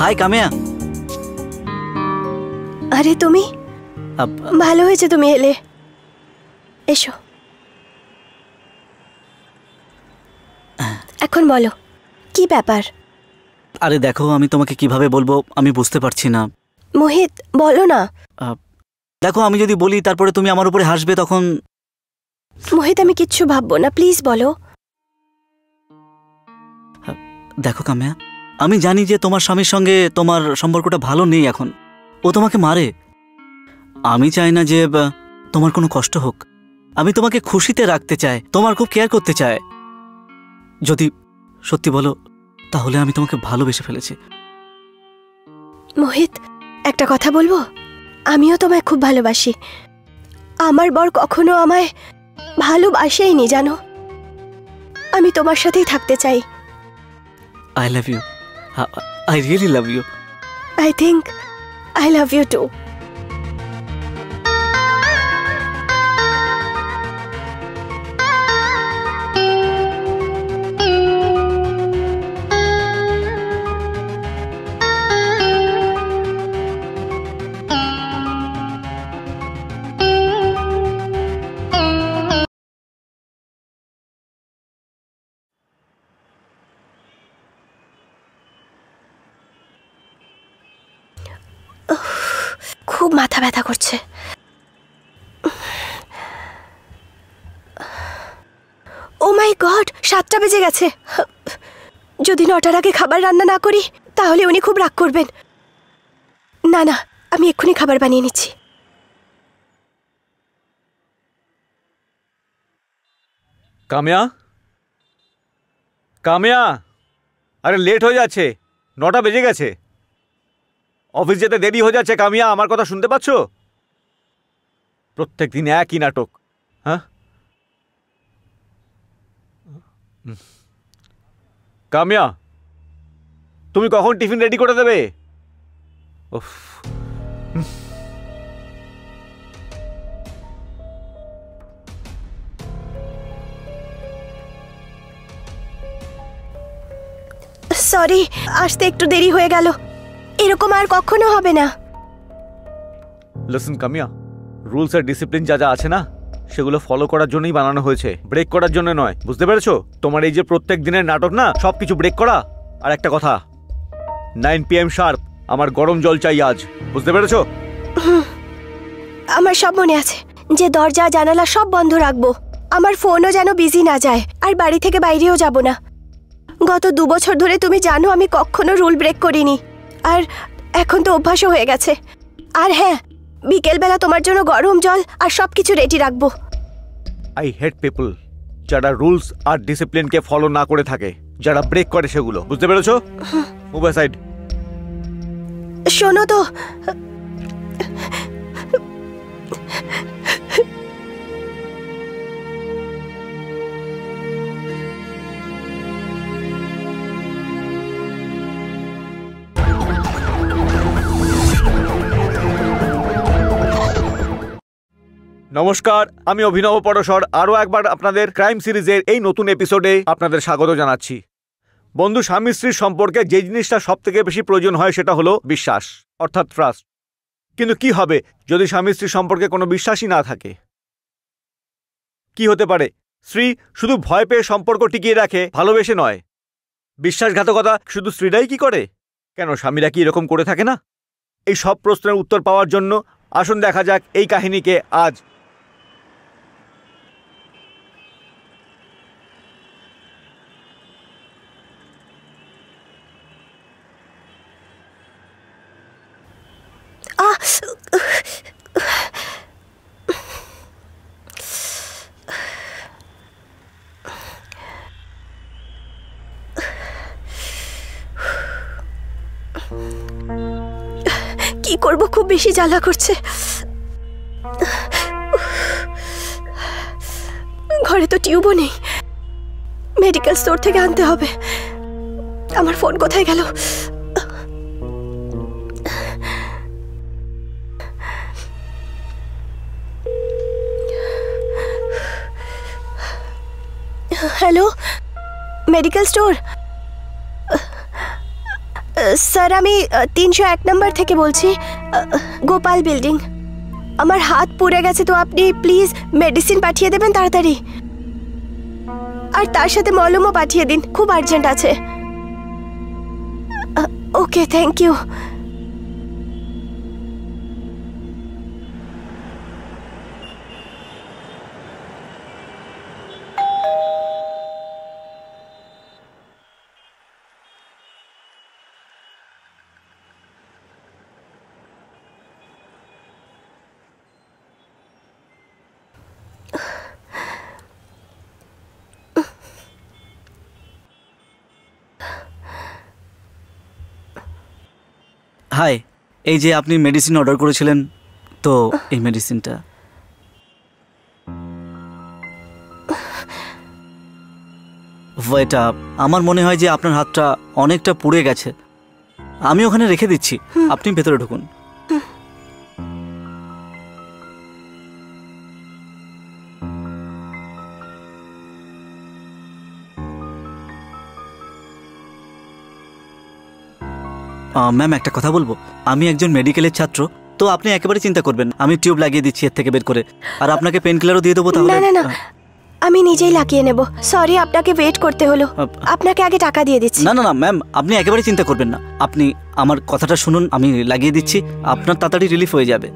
High Kamiya. আরে তুমি, ভালো হয়েছে তুমি এলে। এসো, এখন বলো কি ব্যাপার। আরে দেখো, আমি তোমাকে কিভাবে বলবো আমি বুঝতে পারছি না। মোহিত বলো না। দেখো, আমি যদি বলি তারপরে তুমি আমার উপরে হাসবে, তখন। মোহিত আমি কিচ্ছু ভাববো না, প্লিজ বলো। দেখো কামিয়া, আমি জানি যে তোমার স্বামীর সঙ্গে তোমার সম্পর্কটা ভালো নেই এখন। ও তোমাকে মারে। আমি চাই না যে তোমার কোনো কষ্ট হোক। আমি তোমাকে খুশিতে রাখতে চাই, তোমার খুব কেয়ার করতে চাই। যদি সত্যি বলো তাহলে আমি তোমাকে ভালোবেসে ফেলেছি। মোহিত একটা কথা বলবো, আমিও তোমায় খুব ভালোবাসি। আমার বর কখনো আমায় ভালোবাসেইনি জানো। আমি তোমার সাথেই থাকতে চাই। I love you. I really love you. I think I love you too. খুব মাথা ব্যথা করছে। ও মাই গড, 7টা বেজে গেছে। যদি 9টার আগে খাবার রান্না না করি তাহলে উনি খুব রাগ করবেন। না না, আমি এক্ষুনি খাবার বানিয়ে নিচ্ছি। কামিয়া, কামিয়া, আরে লেট হয়ে যাচ্ছে, 9টা বেজে গেছে। অফিস যেতে দেরি হয়ে যাচ্ছে। কামিয়া, আমার কথা শুনতে পাচ্ছ? প্রত্যেক দিন একই নাটক। হ্যাঁ কামিয়া, তুমি কখন টিফিন রেডি করে দেবে? উফ, সরি, আসতে একটু দেরি হয়ে গেল। এরকম আর কখনো হবে না। লিসেন কামিয়া, রুলস আর ডিসিপ্লিন যা যা আছে না, সেগুলো ফলো করার জন্যই বানানো হয়েছে, ব্রেক করার জন্য নয়। বুঝতে পেরেছো? তোমার এই যে প্রত্যেক দিনের নাটক না, সবকিছু ব্রেক করা। আর একটা কথা, 9 PM শার্প আমার গরম জল চাই আজ। বুঝতে পেরেছো? আমার সব মনে আছে যে দরজা জানালা সব বন্ধ রাখবো। আমার ফোনও যেন বিজি না যায়, আর বাড়ি থেকে বাইরেও যাব না। গত 2 বছর ধরে তুমি জানো আমি কখনো রুল ব্রেক করিনি, আর এখন তো অভ্যাসও হয়ে গেছে। আর হ্যাঁ, বিকেলবেলা তোমার জন্য গরম জল আর সবকিছু রেডি রাখবো। আই হেট পিপল যারা রুলস আর ডিসিপ্লিনকে ফলো না করে থাকে, যারা ব্রেক করে সেগুলো। বুঝতে পেরেছো? Move aside. শোনো তো, নমস্কার, আমি অভিনব পরশর আরও একবার আপনাদের ক্রাইম সিরিজের এই নতুন এপিসোডে আপনাদের স্বাগত জানাচ্ছি। বন্ধু স্বামী স্ত্রীর সম্পর্কে যে জিনিসটা সব থেকে বেশি প্রয়োজন হয় সেটা হলো বিশ্বাস, অর্থাৎ ট্রাস্ট। কিন্তু কি হবে যদি স্বামী স্ত্রীর সম্পর্কে কোনো বিশ্বাসই না থাকে? কি হতে পারে? স্ত্রী শুধু ভয় পেয়ে সম্পর্ক টিকিয়ে রাখে, ভালোবেসে নয়। বিশ্বাসঘাতকতা শুধু স্ত্রীরাই কি করে? কেন স্বামীরা কি এরকম করে থাকে না? এই সব প্রশ্নের উত্তর পাওয়ার জন্য আসুন দেখা যাক এই কাহিনীকে আজ। কি করব, খুব বেশি জ্বালা করছে। ঘরে তো টিউবও নেই, মেডিকেল স্টোর থেকে আনতে হবে। আমার ফোন কোথায় গেল? Hello, medical store. স্যার আমি 301 নম্বর থেকে বলছি, গোপাল বিল্ডিং। আমার হাত পুড়ে গেছে, তো আপনি প্লিজ মেডিসিন পাঠিয়ে দেবেন তাড়াতাড়ি, আর তার সাথে মলমও পাঠিয়ে দিন, খুব আর্জেন্ট আছে। ওকে, থ্যাংক ইউ। হাই, এই যে আপনি মেডিসিন অর্ডার করেছিলেন, তো এই মেডিসিনটা। ওয়েট আপ, আমার মনে হয় যে আপনার হাতটা অনেকটা পুড়ে গেছে। আমি ওখানে রেখে দিচ্ছি, আপনি ভেতরে ঢুকুন। ম্যাম, একটা কথা বলবো? আমি একজন মেডিকেলের ছাত্র, তো আপনি একেবারে চিন্তা করবেন, আমি টিউব লাগিয়ে দিচ্ছি এর থেকে বের করে, আর আপনাকে পেন কিলারও দিয়ে দেবো। তাহলে না না না, আমি নিজেই লাগিয়ে নেব। সরি, আপনাকে ওয়েট করতে হলো। আপনাকে আগে টাকা দিয়ে দিচ্ছি। না না না ম্যাম, আপনি একেবারে চিন্তা করবেন না, আপনি আমার কথাটা শুনুন, আমি লাগিয়ে দিচ্ছি, আপনার তাড়াতাড়ি রিলিফ হয়ে যাবে।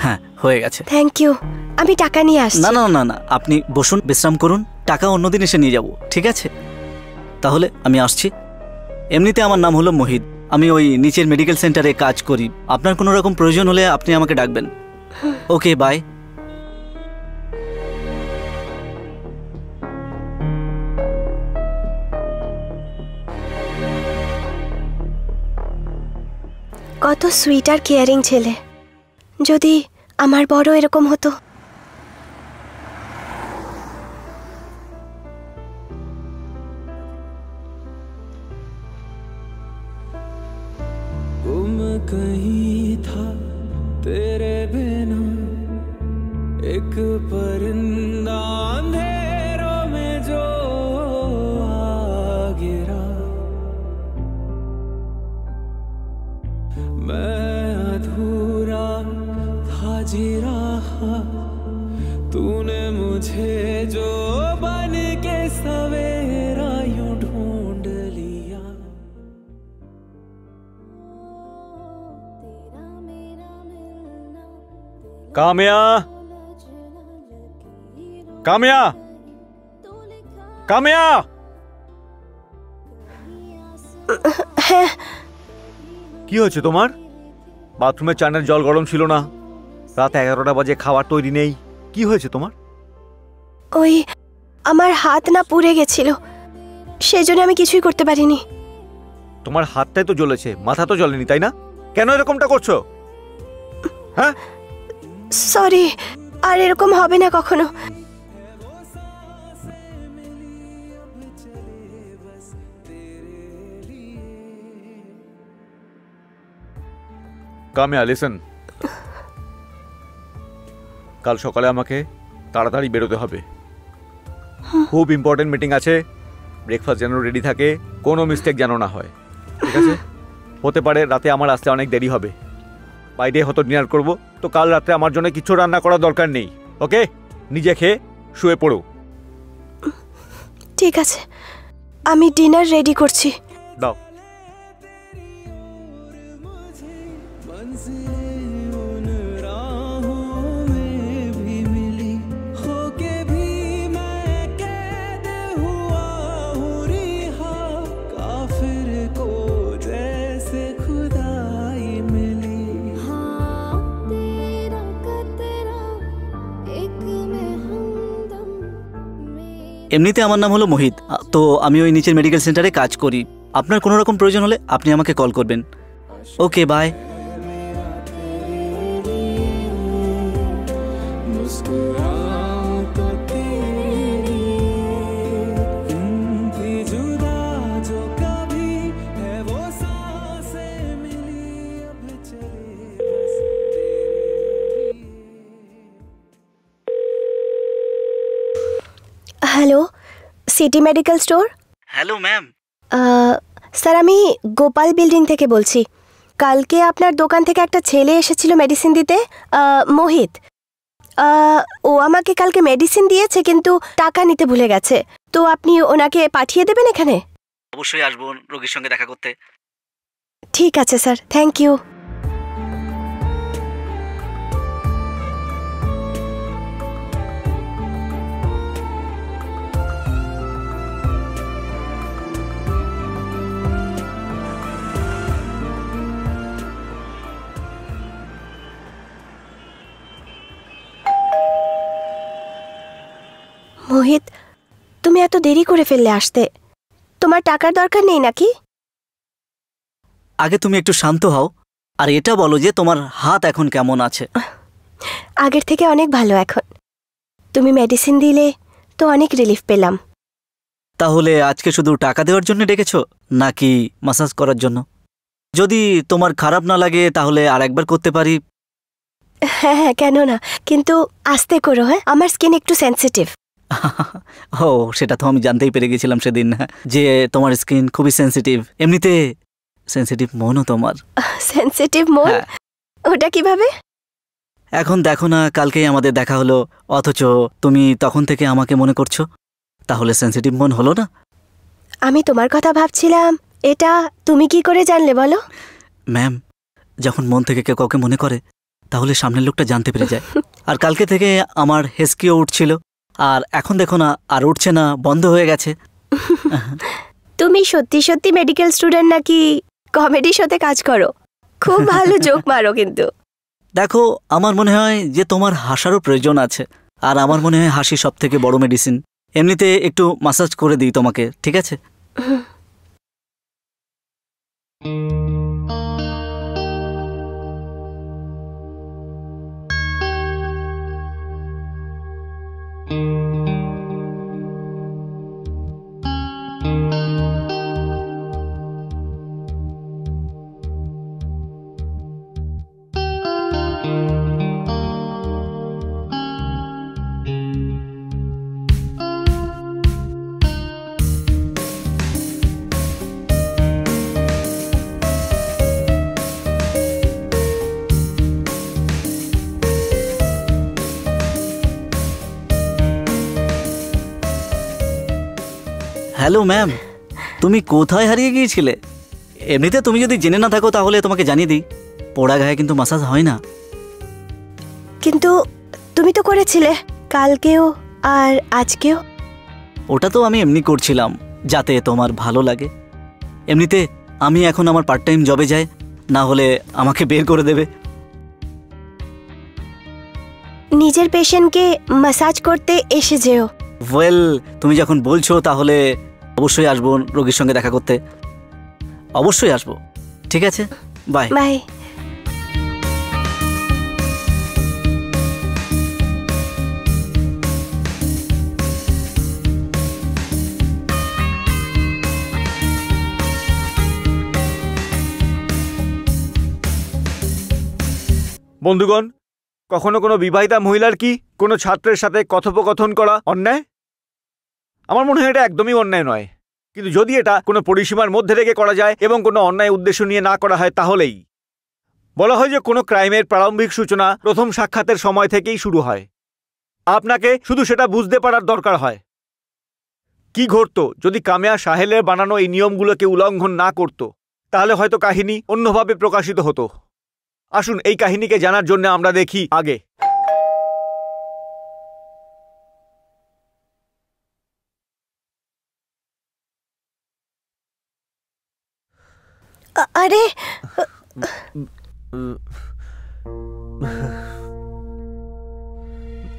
হ্যাঁ, হয়ে গেছে। থ্যাংক ইউ, আমি টাকা নিয়ে আসছি। না না না না, আপনি বসুন, বিশ্রাম করুন, টাকা অন্যদিন এসে নিয়ে যাব, ঠিক আছে? তাহলে আমি আসছি। এমনিতে আমার নাম হলো মোহিত, আমি ওই নিচের মেডিকেল সেন্টারে কাজ করি। আপনার কোনো রকম প্রয়োজন হলে আপনি আমাকে ডাকবেন। ওকে, বাই। কত সুইট আর কেয়ারিং ছেলে, যদি আমার বড় এরকম হতো। गुम कहीं था तेरे बिना एक परिंदा अंधेरों में जो आ गिरा, मैं अधूरा था जी रहा, तूने मुझे जो बन के सवेरा यूं ढूंढ लिया। কামিয়া, কামিয়া, কামিয়া! হ্যাঁ, কি হয়েছে তোমার? বাথরুমে চানের জল গরম ছিল না, রাত 11টা বাজে, খাবার তৈরি নেই, কি হয়েছে তোমার? ওই আমার হাত না পুড়ে গেছিল, সেজন্য আমি কিছুই করতে পারিনি। তোমার হাতটাই তো জ্বলেছে, মাথা তো জ্বলেনি, তাই না? কেন এরকমটা করছো? হ্যাঁ, সরি, আর এরকম হবে না কখনো। কামিয়া, লিসেন, কাল সকালে আমাকে তাড়াতাড়ি বেরোতে হবে, খুব ইম্পর্টেন্ট মিটিং আছে। ব্রেকফাস্ট যেন রেডি থাকে, কোনো মিস্টেক যেন না হয়, ঠিক আছে? হতে পারে রাতে আমার আসতে অনেক দেরি হবে, বাইরে হয়তো ডিনার করবো, তো কাল রাতে আমার জন্য কিছু রান্না করার দরকার নেই, ওকে? নিজে খেয়ে শুয়ে পড়ো। ঠিক আছে, আমি ডিনার রেডি করছি। দাও। এমনিতে আমার নাম হলো মোহিত, তো আমি ওই নিচের মেডিকেল সেন্টারে কাজ করি। আপনার কোনো রকম প্রয়োজন হলে আপনি আমাকে কল করবেন। Okay, bye. Hello, city medical store. Hello ma'am. Sir, আমি গোপাল বিল্ডিং থেকে বলছি। কালকে আপনার দোকান থেকে একটা ছেলে এসেছিল মেডিসিন দিতে, মোহিত। ও আমাকে কালকে মেডিসিন দিয়েছে কিন্তু টাকা নিতে ভুলে গেছে, তো আপনি ওনাকে পাঠিয়ে দেবেন এখানে? অবশ্যই আসবো রোগীর সঙ্গে দেখা করতে। ঠিক আছে স্যার, থ্যাংক ইউ। মোহিত, তুমি এত দেরি করে ফেললে আসতে। তোমার টাকার দরকার নেই নাকি? আগে তুমি একটু শান্ত হও, আর এটা বলো যে তোমার হাত এখন কেমন আছে? আগের থেকে অনেক ভালো এখন। তুমি মেডিসিন দিলে তো অনেক রিলিফ পেলাম। তাহলে আজকে শুধু টাকা দেওয়ার জন্য ডেকেছো নাকি মাসাজ করার জন্য? যদি তোমার খারাপ না লাগে তাহলে আর একবার করতে পারি। হ্যাঁ হ্যাঁ, কেন না, কিন্তু আস্তে করো। হ্যাঁ, আমার স্কিন একটু সেন্সিটিভ। ও, সেটা তো আমি জানতেই পেরে গেছিলাম সেদিন, যে তোমার স্কিন খুবই সেন্সিটিভ। এমনিতে সেন্সিটিভ মনও তোমার। সেন্সিটিভ মন? হ্যাঁ। ওটা কিভাবে? এখন দেখো না, কালকেই আমাদের দেখা হলো, অথচ তুমি তখন থেকে আমাকে মনে করছো, তাহলে সেন্সিটিভ মন হলো না? আমি তোমার কথা ভাবছিলাম। এটা তুমি কি করে জানলে বলো? ম্যাম, যখন মন থেকে কেউ কাউকে মনে করে তাহলে সামনের লোকটা জানতে পেরে যায়। আর কালকে থেকে আমার হেসকিও উঠছিল, আর এখন দেখো না, আর উঠছে না, বন্ধ হয়ে গেছে। তুমি সত্যি সত্যি মেডিকেল স্টুডেন্ট নাকি কমেডি শোতে কাজ করো? খুব ভালো জোক মারো কিন্তু। দেখো, আমার মনে হয় যে তোমার হাসারও প্রয়োজন আছে, আর আমার মনে হয় হাসি সব থেকে বড় মেডিসিন। এমনিতে একটু মাসাজ করে দিই তোমাকে, ঠিক আছে? হ্যালো ম্যাম, তুমি কোথায় হারিয়ে গিয়েছিলে? এমনিতে তুমি যদি জেনে না থাকো তাহলে তোমাকে জানিয়ে দিই, পোড়া গায়ে কিন্তু মাসাজ হয় না। কিন্তু তুমি তো করেছিলে কালকেও আর আজকেও। ওটা তো আমি এমনি করছিলাম যাতে তোমার ভালো লাগে। এমনিতে আমি এখন আমার পার্ট টাইম জবে যাই, না হলে আমাকে বের করে দেবে। নিজের পেশেন্টকে মাসাজ করতে এসে যেও। ওয়েল, তুমি যখন বলছো তাহলে অবশ্যই আসবো রোগীর সঙ্গে দেখা করতে। অবশ্যই আসবো, ঠিক আছে, বাই। বাই। বন্ধুগণ, কখনো কোনো বিবাহিতা মহিলার কি কোনো ছাত্রের সাথে কথোপকথন করা অন্যায়? আমার মনে হয় এটা একদমই অন্যায় নয়, কিন্তু যদি এটা কোনো পরিসীমার মধ্যে রেখে করা যায় এবং কোনো অন্যায় উদ্দেশ্য নিয়ে না করা হয়, তাহলেই বলা হয় যে কোনো ক্রাইমের প্রারম্ভিক সূচনা প্রথম সাক্ষাতের সময় থেকেই শুরু হয়। আপনাকে শুধু সেটা বুঝতে পারার দরকার হয়। কি ঘটতো যদি কামিয়া সাহেলের বানানো এই নিয়মগুলোকে উল্লঙ্ঘন না করত? তাহলে হয়তো কাহিনী অন্যভাবে প্রকাশিত হতো। আসুন এই কাহিনীকে জানার জন্য আমরা দেখি আগে। আরে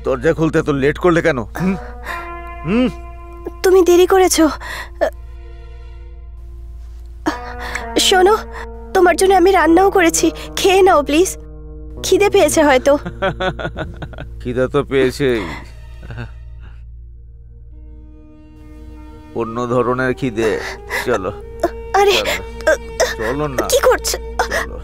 দরজা খুলতে তো লেট করলে কেন? তুমি দেরি করেছো। শোনো, তোমার জন্য আমি রান্নাও করেছি, খেয়ে নাও প্লিজ। খিদে পেয়েছে হয়তো। খিদে তো পেয়েছেই, অন্য ধরনের খিদে। চলো আরে চলো না, কি করছো? চলো।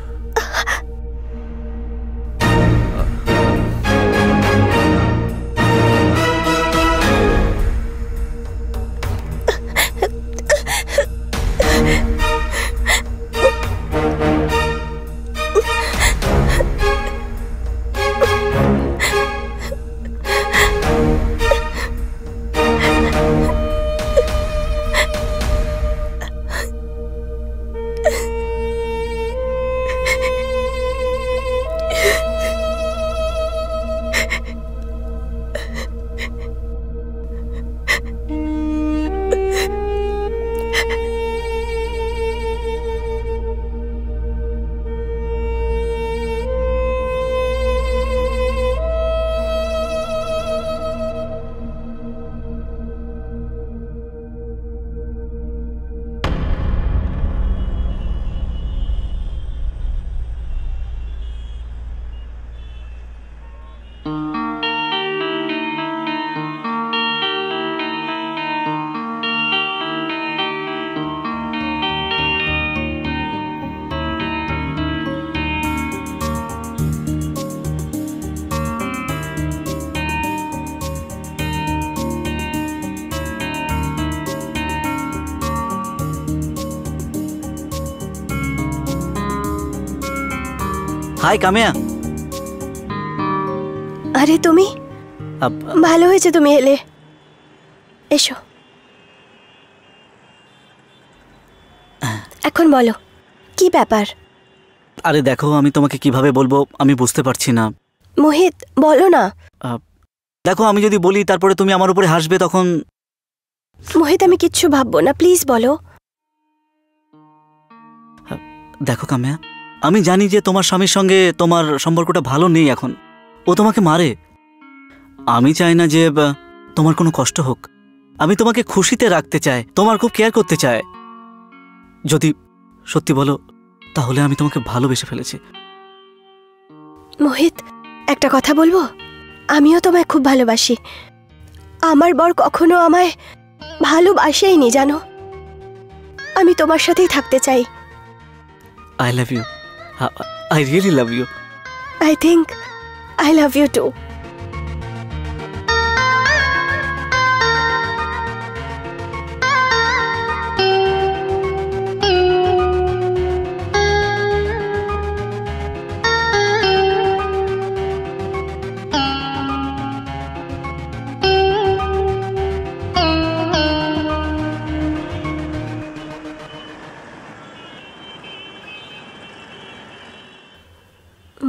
হাই কামিয়া। আরে তুমি, ভালো হয়েছে তুমি এলে। এসো, এখন বলো কি ব্যাপার? আরে দেখো, আমি তোমাকে কিভাবে বলবো আমি বুঝতে পারছি না। মোহিত, বলো না। দেখো, আমি যদি বলি তারপরে তুমি আমার উপরে হাসবে, তখন। মোহিত, আমি কিচ্ছু ভাববো না, প্লিজ বলো। দেখো কামিয়া, আমি জানি যে তোমার স্বামীর সঙ্গে তোমার সম্পর্কটা ভালো নেই এখন। ও তোমাকে মারে। আমি চাই না যে তোমার কোনো কষ্ট হোক। আমি তোমাকে খুশিতে রাখতে চাই, তোমার খুব কেয়ার করতে চাই। যদি সত্যি বলো তাহলে আমি তোমাকে ভালোবেসে ফেলেছি। মোহিত, একটা কথা বলবো? আমিও তোমায় খুব ভালোবাসি। আমার বর কখনো আমায় ভালোবাসেইনি জানো। আমি তোমার সাথেই থাকতে চাই। I love you. I really love you. I think I love you too.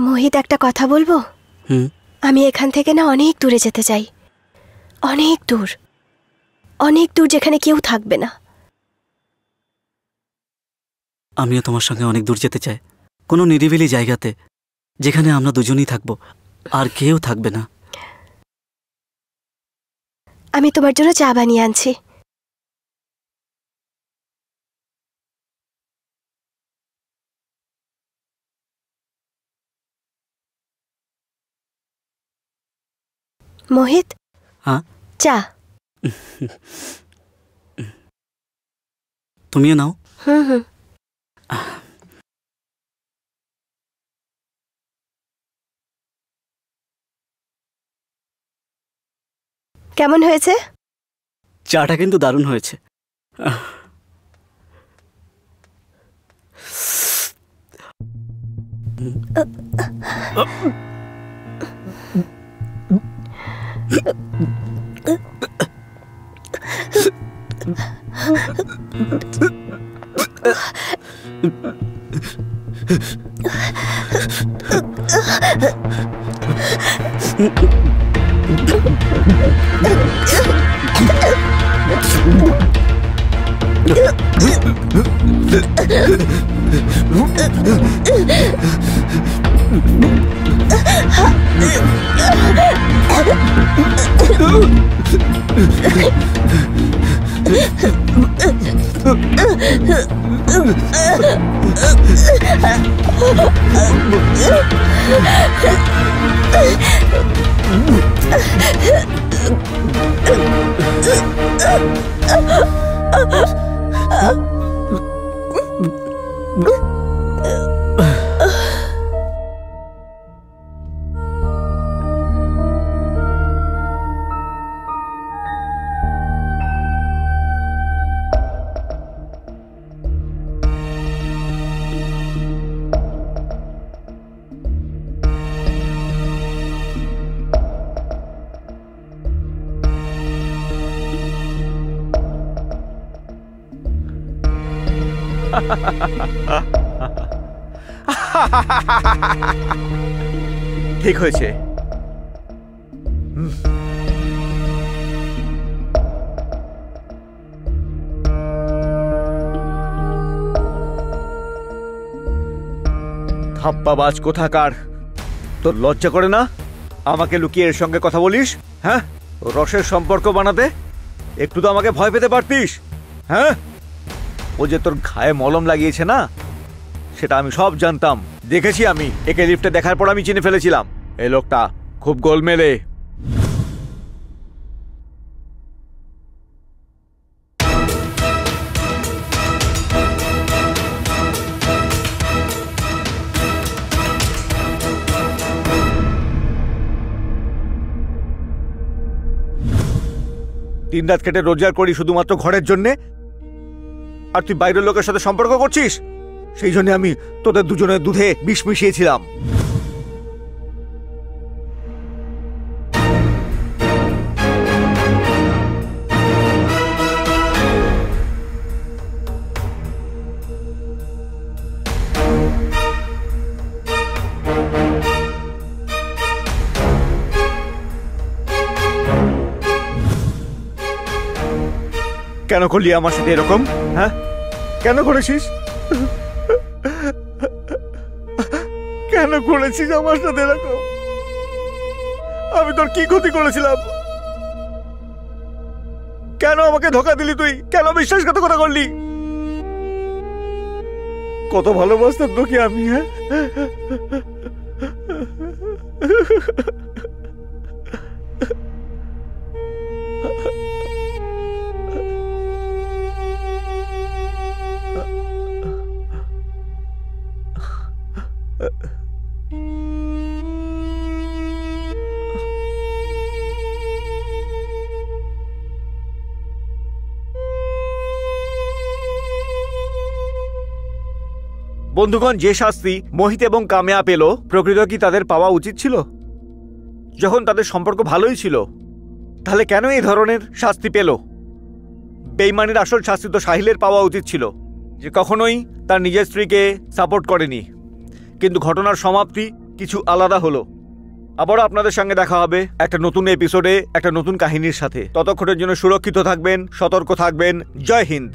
Mohit, একটা কথা বলবো? আমি এখান থেকে না অনেক দূরে যেতে চাই। অনেক দূর, অনেক দূর, যেখানে কেউ থাকবে না। আমিও তোমার সঙ্গে অনেক দূর যেতে চাই, কোনো নিরিবিলি জায়গাতে, যেখানে আমরা দুজনেই থাকবো আর কেউ থাকবে না। আমি তোমার জন্য চা বানিয়ে আনছি। মোহিত, হ্যাঁ, চা। তুমিও নাও। হুম। কেমন হয়েছে? চাটা কিন্তু দারুণ হয়েছে। ঠিক হয়েছে। ধাপ্পাবাজ কোথাকার, তোর লজ্জা করে না আমাকে লুকিয়ে এর সঙ্গে কথা বলিস? হ্যাঁ, রসের সম্পর্ক বানাতে একটু তো আমাকে ভয় পেতে পারতিস। হ্যাঁ, ও যে তোর ঘায়ে মলম লাগিয়েছে না, সেটা আমি সব জানতাম। দেখেছি আমি, একে লিফটে দেখার পর আমি চিনে ফেলেছিলাম এই লোকটা খুব গোলমেলে। দিন রাত খেটে রোজগার করি শুধুমাত্র ঘরের জন্যে, আর তুই বাইরের লোকের সাথে সম্পর্ক করছিস। সেই জন্য আমি তোদের দুজনের দুধে বিষ মিশিয়েছিলাম। কেন করলি আমার সাথে এরকম? হ্যাঁ, কেন করেছিস? কেন করেছিস আমার সাথে এরকম? আমি তোর কি ক্ষতি করেছিলাম? কেন আমাকে ধোকা দিলি তুই? কেন বিশ্বাসঘাতকতা করলি? কত ভালোবাসতাম তোকে আমি। হ্যাঁ, বন্ধুগণ, যে শাস্তি মোহিত এবং কামেয়া পেল, প্রকৃত কি তাদের পাওয়া উচিত ছিল? যখন তাদের সম্পর্ক ভালোই ছিল, তাহলে কেন এই ধরনের শাস্তি পেল? বেইমানের আসল শাস্তি তো সাহিলের পাওয়া উচিত ছিল, যে কখনোই তার নিজের স্ত্রীকে সাপোর্ট করেনি। কিন্তু ঘটনার সমাপ্তি কিছু আলাদা হলো। আবারও আপনাদের সঙ্গে দেখা হবে একটা নতুন এপিসোডে, একটা নতুন কাহিনীর সাথে। ততক্ষণের জন্য সুরক্ষিত থাকবেন, সতর্ক থাকবেন। জয় হিন্দ।